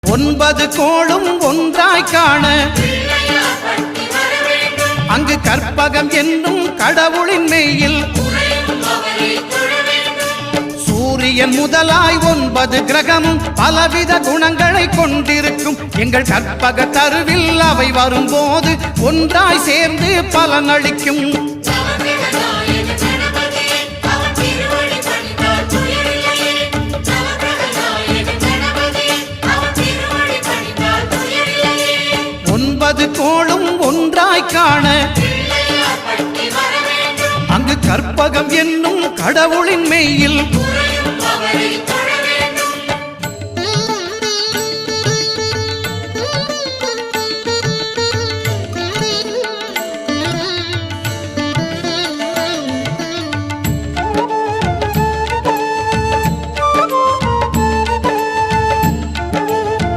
ஒன்பது கோளும் ஒன்றாய் காண அங்கு கற்பகம் என்னும் கடவுளின் மெய்யில் சூரியன் முதலாய் 9 கிரகமும் பலவித குணங்களை கொண்டிருக்கும் எங்கள் கற்பக தருவில் அவை வரும்போது ஒன்றாய் சேர்ந்து பலனளிக்கும். ஒன்பது கோளும் ஒன்றாய் காண அங்கு கற்பகம் என்னும் கடவுளின் மெய்யில்